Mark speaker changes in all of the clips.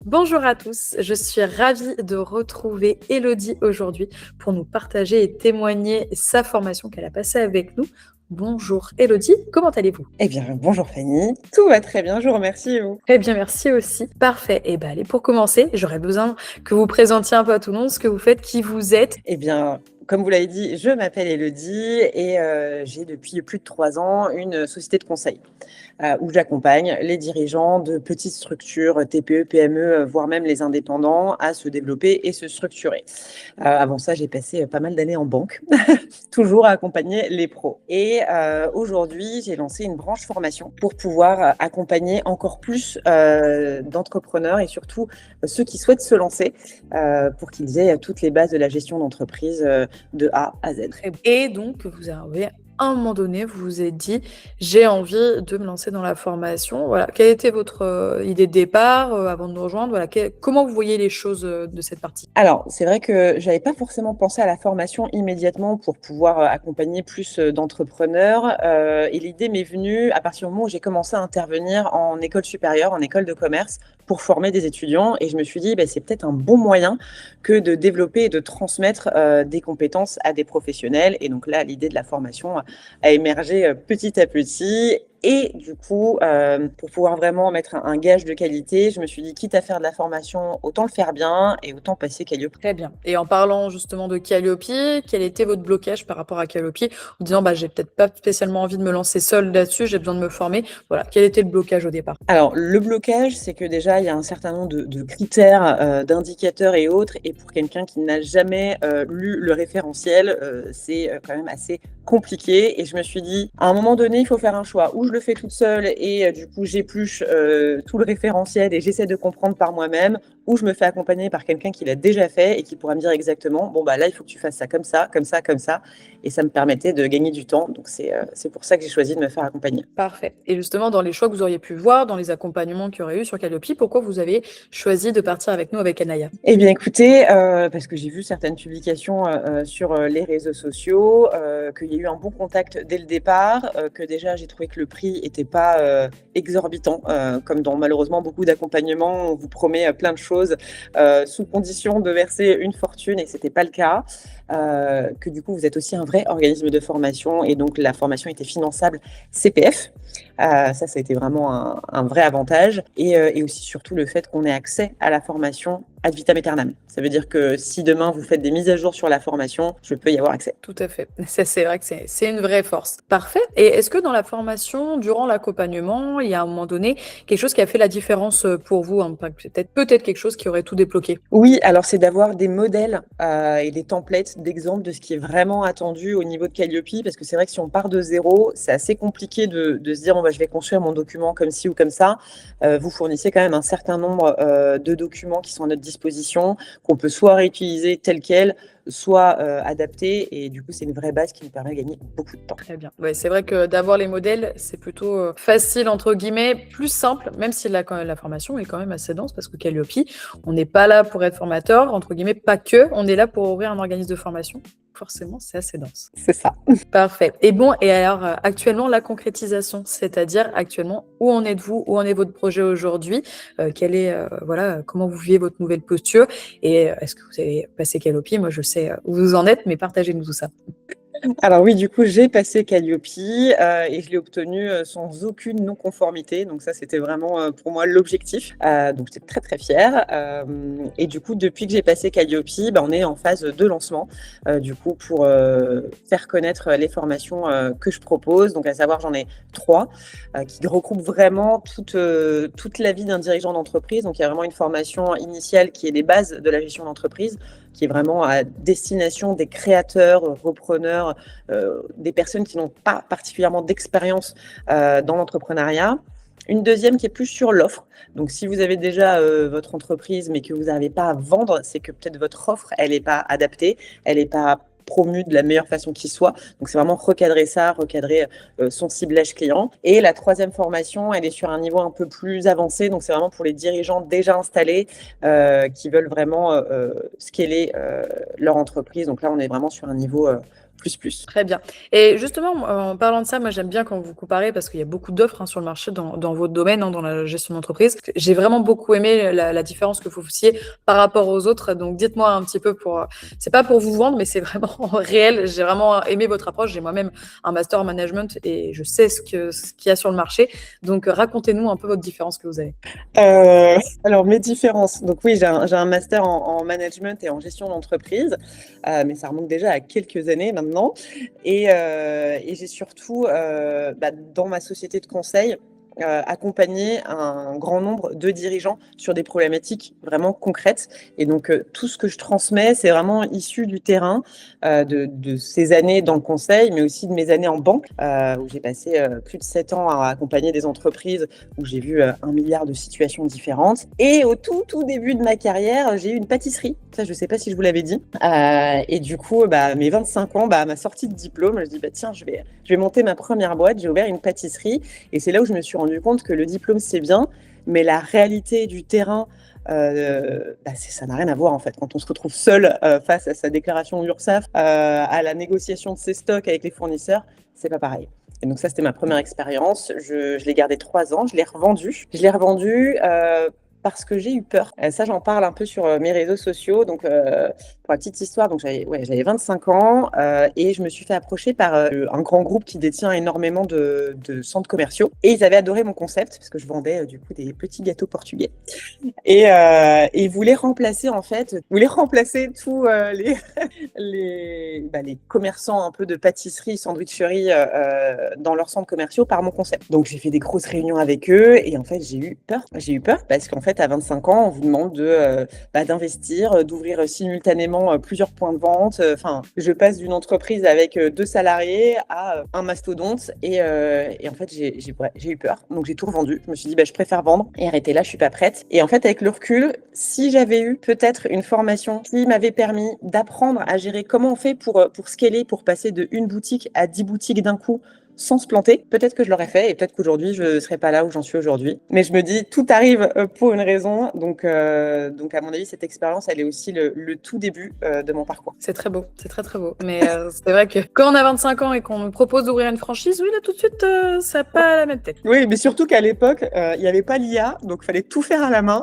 Speaker 1: Bonjour à tous, je suis ravie de retrouver Elodie aujourd'hui pour nous partager et témoigner sa formation qu'elle a passée avec nous. Bonjour Elodie, comment allez-vous?
Speaker 2: Eh bien, bonjour Fanny, tout va très bien, je vous remercie et vous?
Speaker 1: Très bien, merci aussi. Parfait. Et ben allez, pour commencer, j'aurais besoin que vous présentiez un peu à tout le monde ce que vous faites, qui vous êtes.
Speaker 2: Eh bien, comme vous l'avez dit, je m'appelle Élodie et j'ai depuis plus de 3 ans une société de conseil, où j'accompagne les dirigeants de petites structures TPE, PME, voire même les indépendants à se développer et se structurer. Avant ça, j'ai passé pas mal d'années en banque, toujours à accompagner les pros. Et aujourd'hui, j'ai lancé une branche formation pour pouvoir accompagner encore plus d'entrepreneurs et surtout ceux qui souhaitent se lancer pour qu'ils aient toutes les bases de la gestion d'entreprise de A à Z.
Speaker 1: Très bien. Et donc, vous avez à un moment donné, vous vous êtes dit, j'ai envie de me lancer dans la formation. Voilà. Quelle était votre idée de départ avant de nous rejoindre? Voilà. Comment vous voyez les choses de cette partie?
Speaker 2: Alors, c'est vrai que j'avais pas forcément pensé à la formation immédiatement pour pouvoir accompagner plus d'entrepreneurs. Et l'idée m'est venue à partir du moment où j'ai commencé à intervenir en école supérieure, en école de commerce, pour former des étudiants. Et je me suis dit, bah, c'est peut-être un bon moyen que de développer et de transmettre des compétences à des professionnels. Et donc là, l'idée de la formation a émergé petit à petit. Et du coup, pour pouvoir vraiment mettre un gage de qualité, je me suis dit, quitte à faire de la formation, autant le faire bien et autant passer Calliope.
Speaker 1: Très bien. Et en parlant justement de Calliope, quel était votre blocage par rapport à Calliope? En disant, bah, j'ai peut-être pas spécialement envie de me lancer seule là-dessus, j'ai besoin de me former. Voilà. Quel était le blocage au départ?
Speaker 2: Alors, le blocage, c'est que déjà, il y a un certain nombre de critères, d'indicateurs et autres. Et pour quelqu'un qui n'a jamais lu le référentiel, c'est quand même assez compliqué. Et je me suis dit, à un moment donné, il faut faire un choix. Ou je le fais toute seule et du coup, j'épluche tout le référentiel et j'essaie de comprendre par moi-même. Ou je me fais accompagner par quelqu'un qui l'a déjà fait et qui pourra me dire exactement, bon, bah là, il faut que tu fasses ça comme ça, comme ça, comme ça. Et ça me permettait de gagner du temps. Donc, c'est pour ça que j'ai choisi de me faire accompagner.
Speaker 1: Parfait. Et justement, dans les choix que vous auriez pu voir, dans les accompagnements qu'il y aurait eu sur Calliope, pourquoi vous avez choisi de partir avec nous avec Anaya?
Speaker 2: Eh bien, écoutez, parce que j'ai vu certaines publications sur les réseaux sociaux, qu'il y a eu un bon contact dès le départ, que déjà j'ai trouvé que le prix n'était pas exorbitant, comme dans malheureusement beaucoup d'accompagnements, on vous promet plein de choses sous condition de verser une fortune et ce n'était pas le cas. Que du coup, vous êtes aussi un vrai organisme de formation et donc la formation était finançable CPF. Ça a été vraiment un vrai avantage. Et aussi, surtout, le fait qu'on ait accès à la formation ad vitam aeternam. Ça veut dire que si demain vous faites des mises à jour sur la formation, je peux y avoir accès.
Speaker 1: Tout à fait. Ça, c'est vrai que c'est une vraie force. Parfait. Et est-ce que dans la formation, durant l'accompagnement, il y a un moment donné quelque chose qui a fait la différence pour vous, hein, peut-être quelque chose qui aurait tout débloqué?
Speaker 2: Oui, alors c'est d'avoir des modèles et des templates d'exemples de ce qui est vraiment attendu au niveau de Calliope, parce que c'est vrai que si on part de zéro, c'est assez compliqué de se dire bon, bah, je vais construire mon document comme ci ou comme ça. Vous fournissez quand même un certain nombre de documents qui sont à notre disposition, qu'on peut soit réutiliser tel quel, soit adapter. Et du coup, c'est une vraie base qui nous permet de gagner beaucoup de temps.
Speaker 1: Très bien. Ouais, c'est vrai que d'avoir les modèles, c'est plutôt facile, entre guillemets, plus simple, même si la formation est quand même assez dense, parce que Calliope, on n'est pas là pour être formateur, entre guillemets, pas que, on est là pour ouvrir un organisme de formation. Forcément, c'est assez dense.
Speaker 2: C'est ça.
Speaker 1: Parfait. Et bon, et alors actuellement, la concrétisation, c'est-à-dire actuellement, où en êtes-vous, où en est votre projet aujourd'hui, voilà, comment vous vivez votre nouvelle posture, et est-ce que vous avez passé Calliope? Moi, je sais où vous en êtes, mais partagez-nous tout ça.
Speaker 2: Alors oui, du coup, j'ai passé Calliope et je l'ai obtenu sans aucune non-conformité. Donc ça, c'était vraiment pour moi l'objectif. Donc j'étais très très fière. Et du coup, depuis que j'ai passé Calliope, bah, on est en phase de lancement. Du coup, pour faire connaître les formations que je propose. Donc à savoir, j'en ai 3 qui regroupent vraiment toute la vie d'un dirigeant d'entreprise. Donc il y a vraiment une formation initiale qui est les bases de la gestion d'entreprise, qui est vraiment à destination des créateurs, repreneurs, des personnes qui n'ont pas particulièrement d'expérience dans l'entrepreneuriat. Une deuxième qui est plus sur l'offre. Donc, si vous avez déjà votre entreprise, mais que vous n'arrivez pas à vendre, c'est que peut-être votre offre, elle n'est pas adaptée, elle n'est pas promue de la meilleure façon qui soit. Donc, c'est vraiment recadrer ça, recadrer son ciblage client. Et la troisième formation, elle est sur un niveau un peu plus avancé. Donc, c'est vraiment pour les dirigeants déjà installés qui veulent vraiment scaler leur entreprise. Donc là, on est vraiment sur un niveau plus.
Speaker 1: Très bien. Et justement, en parlant de ça, moi j'aime bien quand vous comparez parce qu'il y a beaucoup d'offres sur le marché dans votre domaine, dans la gestion d'entreprise. J'ai vraiment beaucoup aimé la différence que vous faisiez par rapport aux autres. Donc dites-moi un petit peu c'est pas pour vous vendre, mais c'est vraiment réel. J'ai vraiment aimé votre approche. J'ai moi-même un master en management et je sais ce qu'il y a sur le marché. Donc racontez-nous un peu votre différence que vous avez.
Speaker 2: Alors mes différences. Donc oui, j'ai un master en management et en gestion d'entreprise, mais ça remonte déjà à quelques années maintenant. Et j'ai surtout, dans ma société de conseil, accompagné un grand nombre de dirigeants sur des problématiques vraiment concrètes. Et donc tout ce que je transmets, c'est vraiment issu du terrain, de ces années dans le conseil, mais aussi de mes années en banque, où j'ai passé plus de 7 ans à accompagner des entreprises, où j'ai vu 1 milliard de situations différentes. Et au tout début de ma carrière, j'ai eu une pâtisserie. Ça, je ne sais pas si je vous l'avais dit. Et du coup, mes 25 ans, à ma sortie de diplôme, je dis, tiens, je vais monter ma première boîte. J'ai ouvert une pâtisserie. Et c'est là où je me suis rendu compte que le diplôme, c'est bien, mais la réalité du terrain, ça n'a rien à voir en fait. Quand on se retrouve seul face à sa déclaration URSSAF, à la négociation de ses stocks avec les fournisseurs, c'est pas pareil. Et donc ça, c'était ma première expérience. Je l'ai gardé 3 ans, je l'ai revendu. Parce que j'ai eu peur. Ça, j'en parle un peu sur mes réseaux sociaux. Donc, pour la petite histoire, donc j'avais 25 ans et je me suis fait approcher par un grand groupe qui détient énormément de centres commerciaux. Et ils avaient adoré mon concept parce que je vendais du coup des petits gâteaux portugais. Et ils voulaient remplacer tous les commerçants un peu de pâtisserie, sandwicherie dans leurs centres commerciaux par mon concept. Donc, j'ai fait des grosses réunions avec eux et en fait, j'ai eu peur. J'ai eu peur parce qu'en fait, à 25 ans, on vous demande d'investir, d'ouvrir simultanément plusieurs points de vente. Enfin, je passe d'une entreprise avec 2 salariés à un mastodonte et en fait, j'ai eu peur. Donc, j'ai tout revendu. Je me suis dit, je préfère vendre et arrêter là, je suis pas prête. Et en fait, avec le recul, si j'avais eu peut-être une formation qui m'avait permis d'apprendre à gérer comment on fait pour scaler, pour passer de une boutique à 10 boutiques d'un coup, sans se planter, peut-être que je l'aurais fait et peut-être qu'aujourd'hui, je ne serais pas là où j'en suis aujourd'hui. Mais je me dis, tout arrive pour une raison. Donc à mon avis, cette expérience, elle est aussi le tout début de mon parcours.
Speaker 1: C'est très beau, c'est très très beau. Mais c'est vrai que quand on a 25 ans et qu'on nous propose d'ouvrir une franchise, oui, là tout de suite, ça n'a pas la même tête.
Speaker 2: Oui, mais surtout qu'à l'époque, il n'y avait pas l'IA, donc il fallait tout faire à la main.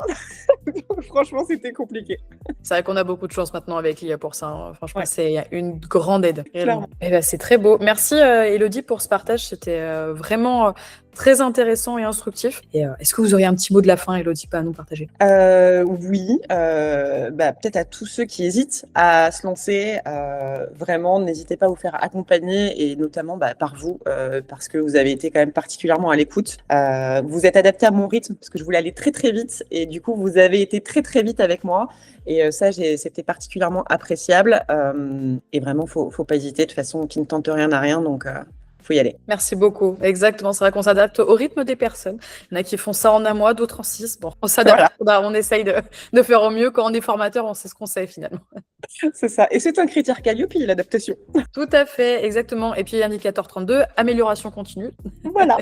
Speaker 2: Franchement, c'était compliqué.
Speaker 1: C'est vrai qu'on a beaucoup de chance maintenant avec l'IA pour ça. Hein. Franchement, c'est une grande aide.
Speaker 2: Clairement.
Speaker 1: Et c'est très beau. Merci Élodie pour ce partage. C'était vraiment très intéressant et instructif. Et est-ce que vous auriez un petit mot de la fin, Élodie, à nous partager?
Speaker 2: Oui, peut-être à tous ceux qui hésitent à se lancer, vraiment, n'hésitez pas à vous faire accompagner et notamment par vous, parce que vous avez été quand même particulièrement à l'écoute. Vous êtes adapté à mon rythme parce que je voulais aller très très vite et du coup vous avez été très très vite avec moi et ça c'était particulièrement appréciable et vraiment faut pas hésiter. De toute façon, qui ne tente rien n'a rien, donc faut y aller.
Speaker 1: Merci beaucoup. Exactement. C'est vrai qu'on s'adapte au rythme des personnes. Il y en a qui font ça en un mois, d'autres en 6. Bon, on s'adapte. Voilà. On essaye de faire au mieux. Quand on est formateur, on sait ce qu'on sait finalement.
Speaker 2: C'est ça. Et c'est un critère Calliope, l'adaptation.
Speaker 1: Tout à fait, exactement. Et puis indicateur 32, amélioration continue.
Speaker 2: Voilà.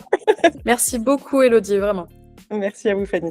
Speaker 1: Merci beaucoup, Élodie, vraiment.
Speaker 2: Merci à vous, Fanny.